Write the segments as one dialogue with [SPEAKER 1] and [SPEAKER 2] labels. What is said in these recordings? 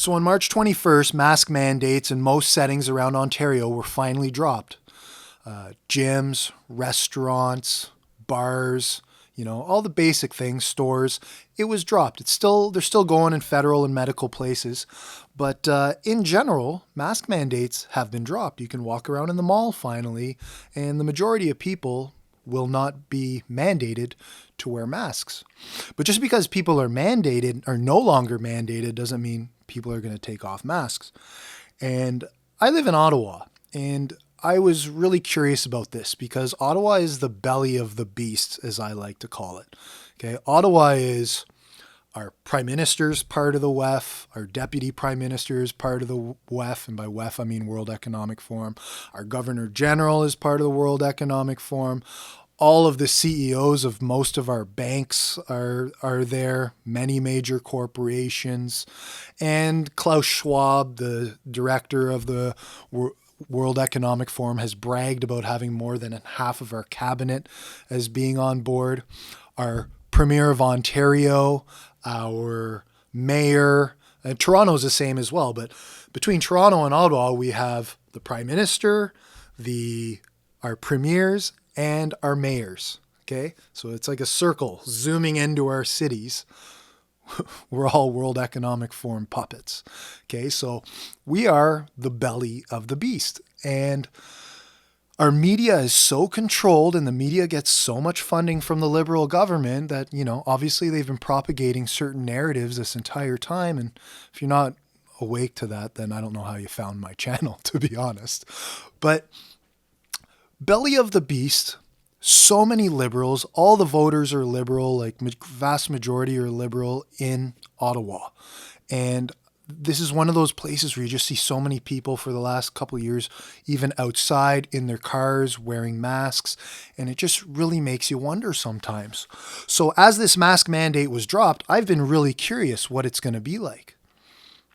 [SPEAKER 1] So on March 21st, mask mandates in most settings around Ontario were finally dropped. Gyms, restaurants, bars, all the basic things, stores, it was dropped. They're still going in federal and medical places. But in general, mask mandates have been dropped. You can walk around in the mall finally, and the majority of people will not be mandated to wear masks. But just because people are no longer mandated doesn't mean people are going to take off masks. And I live in Ottawa, and I was really curious about this because Ottawa is the belly of the beast, as I like to call it. Okay, Ottawa is our prime minister's part of the WEF, our deputy prime minister is part of the WEF, and by WEF I mean World Economic Forum. Our governor general is part of the World Economic Forum. All of the CEOs of most of our banks are there, many major corporations, and Klaus Schwab, the director of the World Economic Forum, has bragged about having more than half of our cabinet as being on board. Our Premier of Ontario, our mayor, and Toronto's the same as well. But between Toronto and Ottawa, we have the Prime Minister, our premiers, and our mayors. Okay, so it's like a circle zooming into our cities. We're all World Economic Forum puppets. Okay, so we are the belly of the beast. And our media is so controlled, and the media gets so much funding from the Liberal government that, obviously they've been propagating certain narratives this entire time. And if you're not awake to that, then I don't know how you found my channel, to be honest. But belly of the beast, so many Liberals, all the voters are Liberal, like vast majority are Liberal in Ottawa. And this is one of those places where you just see so many people for the last couple of years, even outside in their cars wearing masks. And it just really makes you wonder sometimes. So as this mask mandate was dropped, I've been really curious what it's going to be like.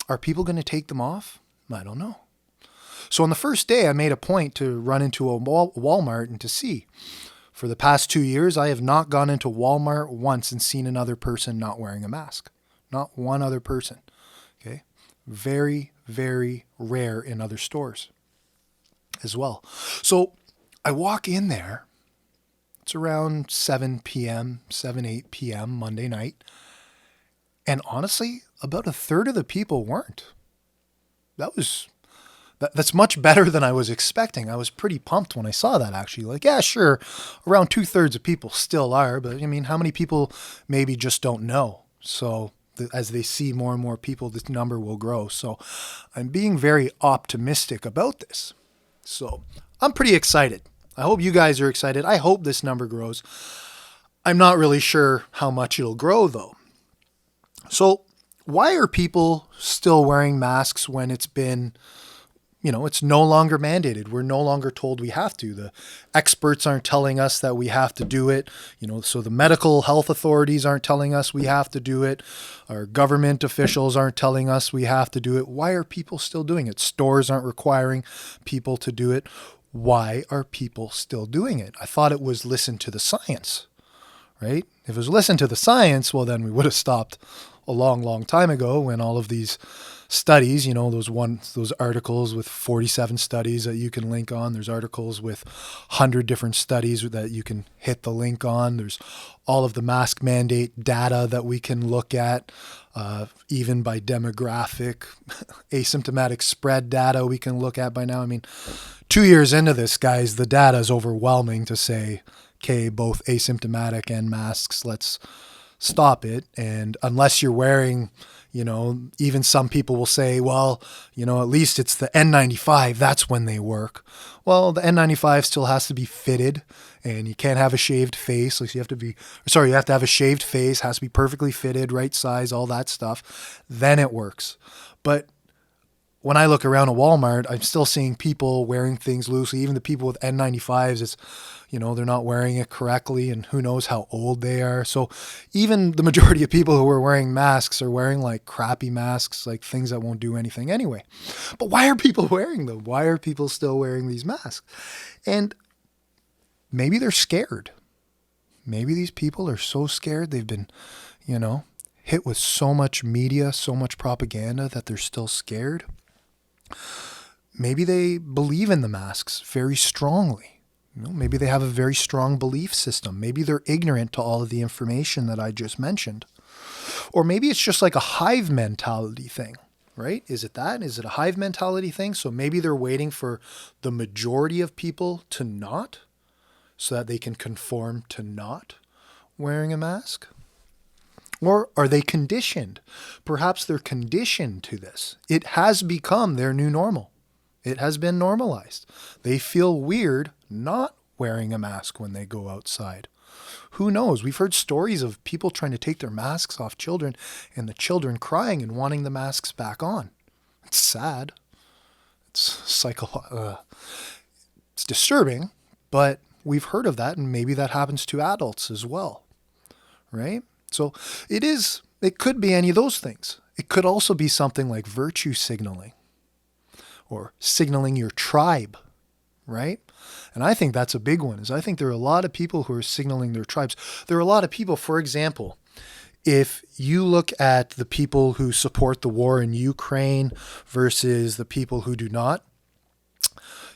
[SPEAKER 1] Are people going to take them off? I don't know. So on the first day, I made a point to run into a Walmart and to see. For the past 2 years, I have not gone into Walmart once and seen another person not wearing a mask. Not one other person. Okay. Very, very rare in other stores as well. So I walk in there. It's around 7 p.m., 8 p.m. Monday night. And honestly, about a third of the people weren't. That's much better than I was expecting. I was pretty pumped when I saw that, actually. Like, yeah, sure, around 2/3 of people still are. But I mean, how many people maybe just don't know? So as they see more and more people, this number will grow. So I'm being very optimistic about this. So I'm pretty excited. I hope you guys are excited. I hope this number grows. I'm not really sure how much it'll grow, though. So why are people still wearing masks when it's been, it's no longer mandated? We're no longer told we have to. The experts aren't telling us that we have to do it. So the medical health authorities aren't telling us we have to do it. Our government officials aren't telling us we have to do it. Why are people still doing it? Stores aren't requiring people to do it. Why are people still doing it? I thought it was listen to the science, right? If it was listen to the science, well, then we would have stopped a long, long time ago when all of these studies, those articles with 47 studies that you can link on. There's articles with 100 different studies that you can hit the link on. There's all of the mask mandate data that we can look at, even by demographic, asymptomatic spread data we can look at by now. I mean, 2 years into this, guys, the data is overwhelming to say, okay, both asymptomatic and masks, let's stop it. And unless you're wearing, even some people will say, well, at least it's the N95. That's when they work. Well, the N95 still has to be fitted, and you can't have a shaved face. Like you have to have a shaved face, has to be perfectly fitted, right size, all that stuff. Then it works. But when I look around a Walmart, I'm still seeing people wearing things loosely. Even the people with N95s, it's, they're not wearing it correctly, and who knows how old they are. So even the majority of people who are wearing masks are wearing like crappy masks, like things that won't do anything anyway. But why are people wearing them? Why are people still wearing these masks? And maybe they're scared. Maybe these people are so scared they've been, hit with so much media, so much propaganda that they're still scared. Maybe they believe in the masks very strongly. Maybe they have a very strong belief system. Maybe they're ignorant to all of the information that I just mentioned. Or maybe it's just like a hive mentality thing, right? Is it that? Is it a hive mentality thing? So maybe they're waiting for the majority of people to not, so that they can conform to not wearing a mask? Or are they conditioned? Perhaps they're conditioned to this. It has become their new normal. It has been normalized. They feel weird not wearing a mask when they go outside. Who knows? We've heard stories of people trying to take their masks off children and the children crying and wanting the masks back on. It's sad. It's it's disturbing, but we've heard of that, and maybe that happens to adults as well, right? So it could be any of those things. It could also be something like virtue signaling or signaling your tribe, right? And I think that's a big one. I think there are a lot of people who are signaling their tribes. There are a lot of people, for example, if you look at the people who support the war in Ukraine versus the people who do not,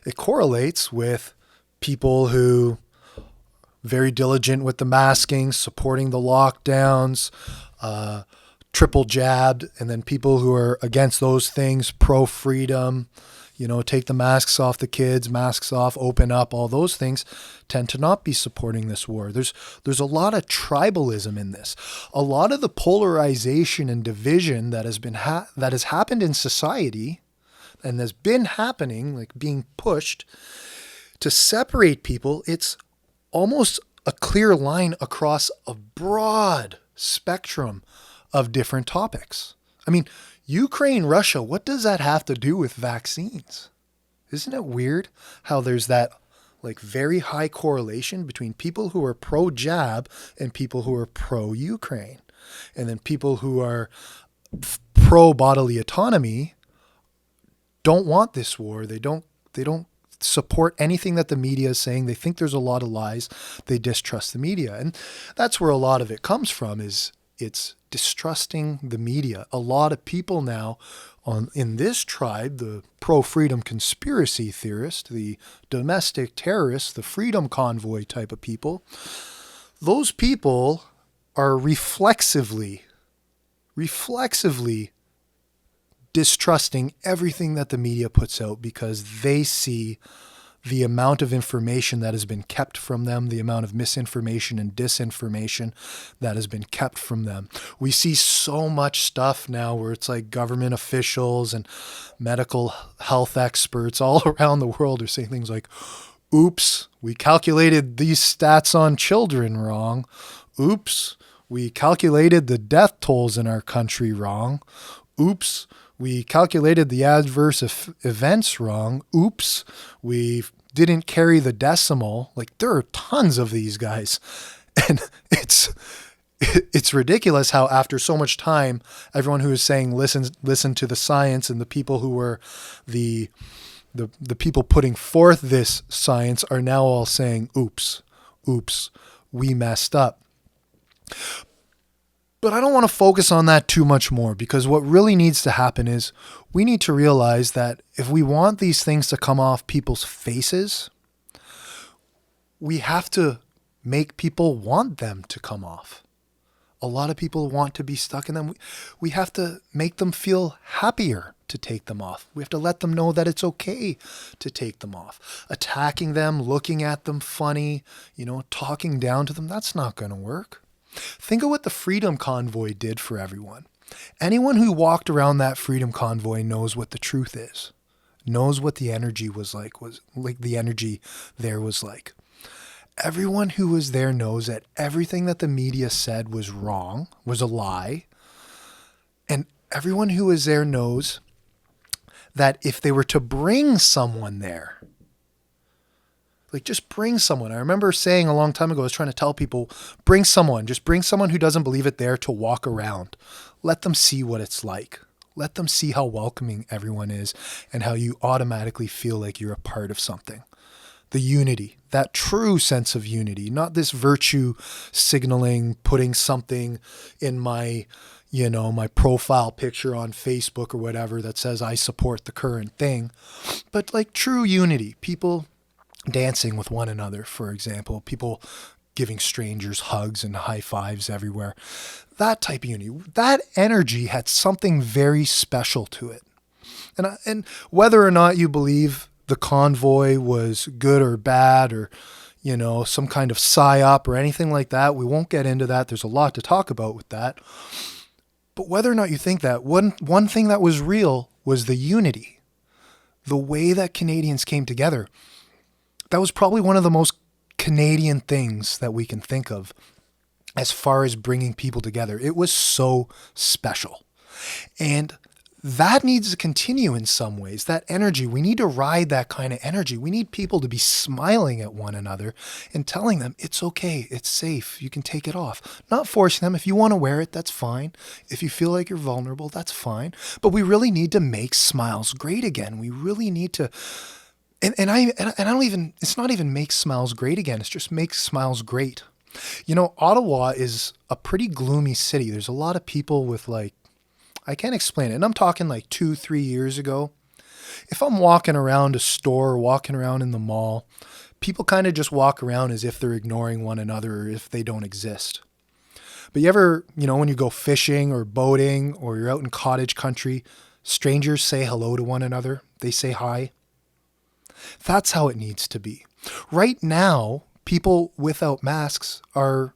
[SPEAKER 1] it correlates with people who very diligent with the masking, supporting the lockdowns, triple jabbed, and then people who are against those things, pro-freedom, take the masks off the kids, masks off, open up, all those things tend to not be supporting this war. There's a lot of tribalism in this. A lot of the polarization and division that has happened in society and has been happening, like being pushed to separate people, it's almost a clear line across a broad spectrum of different topics. I mean, Ukraine, Russia, what does that have to do with vaccines? Isn't it weird how there's that like very high correlation between people who are pro-jab and people who are pro-Ukraine? And then people who are pro-bodily autonomy don't want this war. They don't support anything that the media is saying. They think there's a lot of lies. They distrust the media. And that's where a lot of it comes from, is it's distrusting the media. A lot of people now in this tribe, the pro-freedom conspiracy theorist, the domestic terrorists, the freedom convoy type of people, those people are reflexively distrusting everything that the media puts out because they see the amount of information that has been kept from them, the amount of misinformation and disinformation that has been kept from them. We see so much stuff now where it's like government officials and medical health experts all around the world are saying things like, oops, we calculated these stats on children wrong. Oops, we calculated the death tolls in our country wrong. Oops, we calculated the adverse events wrong. Oops, we didn't carry the decimal. Like, there are tons of these guys. And it's ridiculous how after so much time, everyone who is saying listen to the science, and the people who were the people putting forth this science are now all saying, oops, we messed up. But I don't want to focus on that too much more, because what really needs to happen is we need to realize that if we want these things to come off people's faces, we have to make people want them to come off. A lot of people want to be stuck in them. We have to make them feel happier to take them off. We have to let them know that it's okay to take them off. Attacking them, looking at them funny, talking down to them, that's not going to work. Think of what the Freedom Convoy did for everyone. Anyone who walked around that Freedom Convoy knows what the truth is, knows what the energy was like the energy there was like. Everyone who was there knows that everything that the media said was wrong, was a lie. And everyone who was there knows that if they were to bring someone there, just bring someone. I remember saying a long time ago, I was trying to tell people, just bring someone who doesn't believe it there to walk around. Let them see what it's like. Let them see how welcoming everyone is and how you automatically feel like you're a part of something. the unity, that true sense of unity, not this virtue signaling, putting something in my, my profile picture on Facebook or whatever that says I support the current thing, but like true unity, people dancing with one another, for example, people giving strangers hugs and high fives everywhere. That type of unity, that energy had something very special to it. And whether or not you believe the convoy was good or bad or, some kind of psyop or anything like that, we won't get into that. There's a lot to talk about with that. But whether or not you think that, one thing that was real was the unity, the way that Canadians came together. That was probably one of the most Canadian things that we can think of as far as bringing people together. It was so special. And that needs to continue in some ways. That energy, we need to ride that kind of energy. We need people to be smiling at one another and telling them it's okay, it's safe, you can take it off. Not forcing them. If you want to wear it, that's fine. If you feel like you're vulnerable, that's fine. But we really need to make smiles great again. We really need to, and I don't even, it's not even make smiles great again. It's just make smiles great. Ottawa is a pretty gloomy city. There's a lot of people with I can't explain it. And I'm talking 2-3 years ago. If I'm walking around a store or walking around in the mall, people kind of just walk around as if they're ignoring one another or if they don't exist. But you ever, when you go fishing or boating or you're out in cottage country, strangers say hello to one another. They say hi. That's how it needs to be. Right now, people without masks are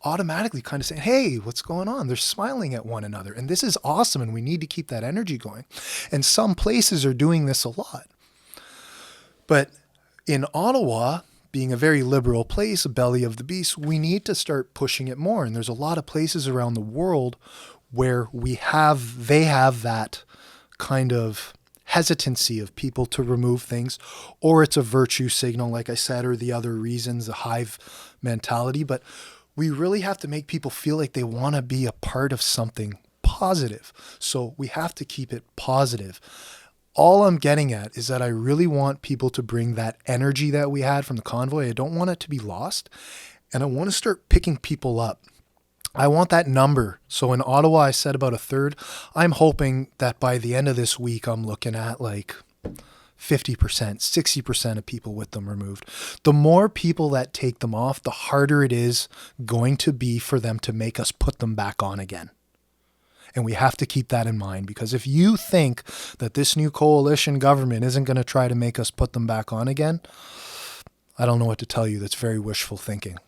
[SPEAKER 1] automatically kind of saying, hey, what's going on? They're smiling at one another. And this is awesome. And we need to keep that energy going. And some places are doing this a lot. But in Ottawa, being a very liberal place, a belly of the beast, we need to start pushing it more. And there's a lot of places around the world where they have that kind of hesitancy of people to remove things, or it's a virtue signal, like I said, or the other reasons, the hive mentality. But we really have to make people feel like they want to be a part of something positive. So we have to keep it positive. All I'm getting at is that I really want people to bring that energy that we had from the convoy. I don't want it to be lost. And I want to start picking people up. I want that number. So in Ottawa, I said about a third. I'm hoping that by the end of this week, I'm looking at 50%, 60% of people with them removed. The more people that take them off, the harder it is going to be for them to make us put them back on again. And we have to keep that in mind, because if you think that this new coalition government isn't going to try to make us put them back on again, I don't know what to tell you. That's very wishful thinking.